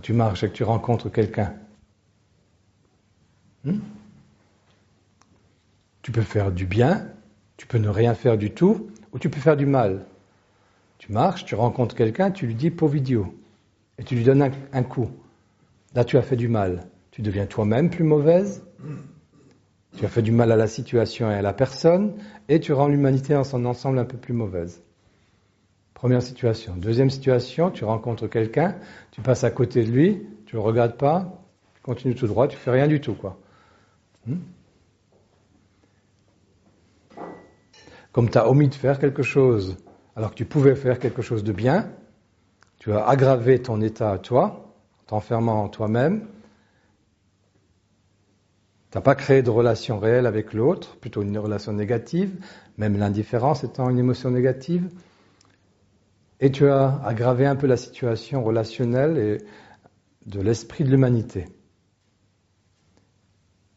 tu marches et que tu rencontres quelqu'un, tu peux faire du bien, tu peux ne rien faire du tout, ou tu peux faire du mal. Tu marches, tu rencontres quelqu'un, tu lui dis pauvre idiot, et tu lui donnes un coup. Là, tu as fait du mal. Tu deviens toi-même plus mauvaise, tu as fait du mal à la situation et à la personne, et tu rends l'humanité en son ensemble un peu plus mauvaise. Première situation. Deuxième situation, tu rencontres quelqu'un, tu passes à côté de lui, tu ne le regardes pas, tu continues tout droit, tu fais rien du tout, quoi. Comme tu as omis de faire quelque chose, alors que tu pouvais faire quelque chose de bien, tu as aggravé ton état à toi, en t'enfermant en toi-même. Tu n'as pas créé de relation réelle avec l'autre, plutôt une relation négative, même l'indifférence étant une émotion négative. Et tu as aggravé un peu la situation relationnelle et de l'esprit de l'humanité.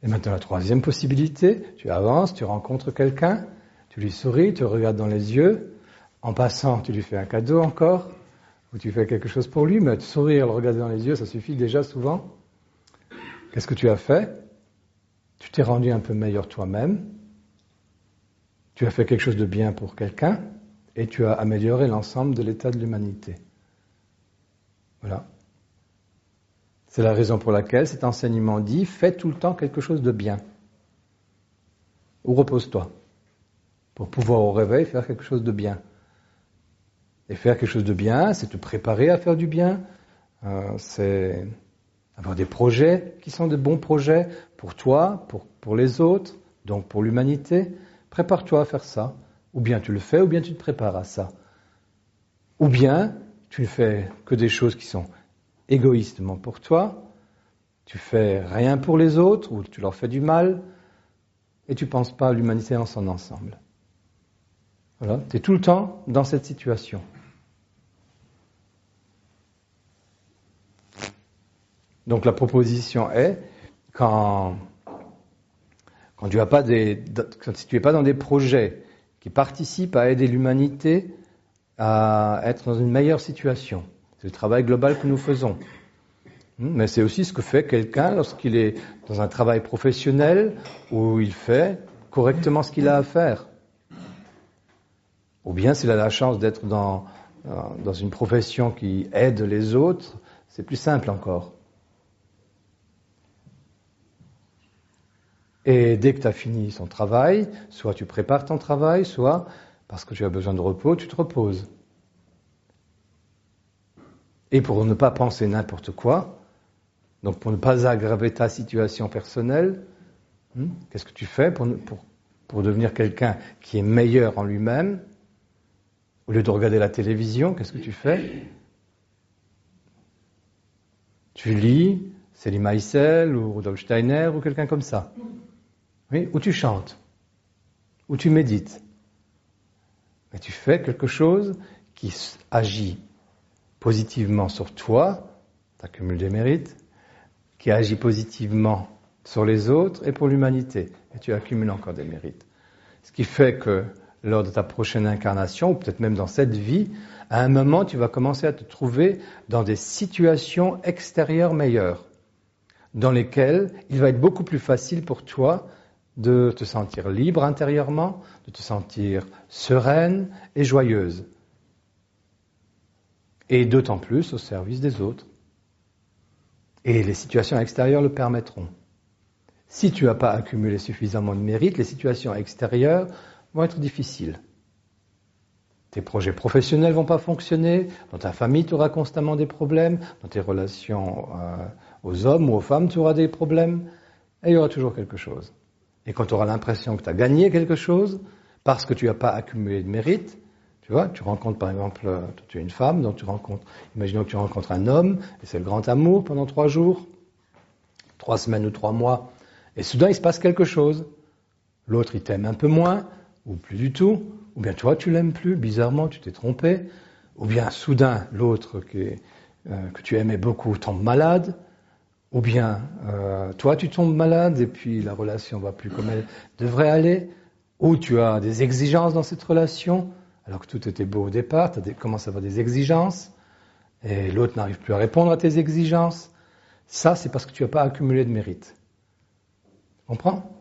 Et maintenant, la troisième possibilité, tu avances, tu rencontres quelqu'un, tu lui souris, tu le regardes dans les yeux, en passant, tu lui fais un cadeau encore, ou tu fais quelque chose pour lui, mais te sourire, le regarder dans les yeux, ça suffit déjà souvent. Qu'est-ce que tu as fait? Tu t'es rendu un peu meilleur toi-même, tu as fait quelque chose de bien pour quelqu'un, et tu as amélioré l'ensemble de l'état de l'humanité. Voilà. C'est la raison pour laquelle cet enseignement dit « Fais tout le temps quelque chose de bien » ou « Repose-toi » pour pouvoir au réveil faire quelque chose de bien. Et faire quelque chose de bien, c'est te préparer à faire du bien, c'est avoir des projets qui sont de bons projets pour toi, pour les autres, donc pour l'humanité. Prépare-toi à faire ça. Ou bien tu le fais, ou bien tu te prépares à ça. Ou bien tu ne fais que des choses qui sont égoïstement pour toi, tu fais rien pour les autres, ou tu leur fais du mal, et tu ne penses pas à l'humanité en son ensemble. Voilà, tu es tout le temps dans cette situation. Donc la proposition est, quand tu n'es pas dans des projets qui participent à aider l'humanité à être dans une meilleure situation, c'est le travail global que nous faisons. Mais c'est aussi ce que fait quelqu'un lorsqu'il est dans un travail professionnel où il fait correctement ce qu'il a à faire. Ou bien s'il a la chance d'être dans une profession qui aide les autres, c'est plus simple encore. Et dès que tu as fini son travail, soit tu prépares ton travail, soit parce que tu as besoin de repos, tu te reposes. Et pour ne pas penser n'importe quoi, donc pour ne pas aggraver ta situation personnelle, qu'est-ce que tu fais pour devenir quelqu'un qui est meilleur en lui-même? Au lieu de regarder la télévision, qu'est-ce que tu fais? Tu lis Céline Maïsel ou Rudolf Steiner ou quelqu'un comme ça. Oui, ou tu chantes, ou tu médites. Mais tu fais quelque chose qui agit positivement sur toi, tu accumules des mérites, qui agit positivement sur les autres et pour l'humanité. Et tu accumules encore des mérites. Ce qui fait que lors de ta prochaine incarnation, ou peut-être même dans cette vie, à un moment, tu vas commencer à te trouver dans des situations extérieures meilleures, dans lesquelles il va être beaucoup plus facile pour toi de te sentir libre intérieurement, de te sentir sereine et joyeuse. Et d'autant plus au service des autres. Et les situations extérieures le permettront. Si tu n'as pas accumulé suffisamment de mérite, les situations extérieures vont être difficiles. Tes projets professionnels ne vont pas fonctionner, dans ta famille tu auras constamment des problèmes, dans tes relations aux hommes ou aux femmes tu auras des problèmes, et il y aura toujours quelque chose. Et quand tu auras l'impression que tu as gagné quelque chose, parce que tu n'as pas accumulé de mérite, tu vois, tu rencontres par exemple, tu es une femme, donc imaginons que tu rencontres un homme, et c'est le grand amour pendant 3 jours, 3 semaines ou 3 mois, et soudain il se passe quelque chose. L'autre il t'aime un peu moins, ou plus du tout, ou bien toi tu l'aimes plus, bizarrement tu t'es trompé, ou bien soudain l'autre que tu aimais beaucoup tombe malade, ou bien toi tu tombes malade et puis la relation va plus comme elle devrait aller, ou tu as des exigences dans cette relation, alors que tout était beau au départ, tu commences à avoir des exigences, et l'autre n'arrive plus à répondre à tes exigences, ça c'est parce que tu n'as pas accumulé de mérite. Tu comprends ?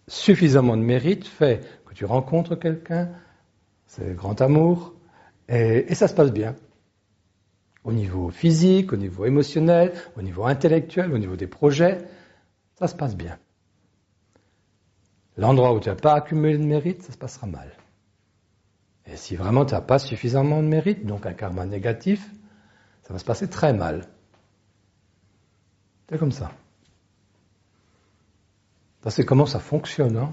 Suffisamment de mérite fait que tu rencontres quelqu'un, c'est le grand amour, et ça se passe bien. Au niveau physique, au niveau émotionnel, au niveau intellectuel, au niveau des projets, ça se passe bien. L'endroit où tu n'as pas accumulé de mérite, ça se passera mal. Et si vraiment tu n'as pas suffisamment de mérite, donc un karma négatif, ça va se passer très mal. C'est comme ça. Ça, c'est comment ça fonctionne, hein.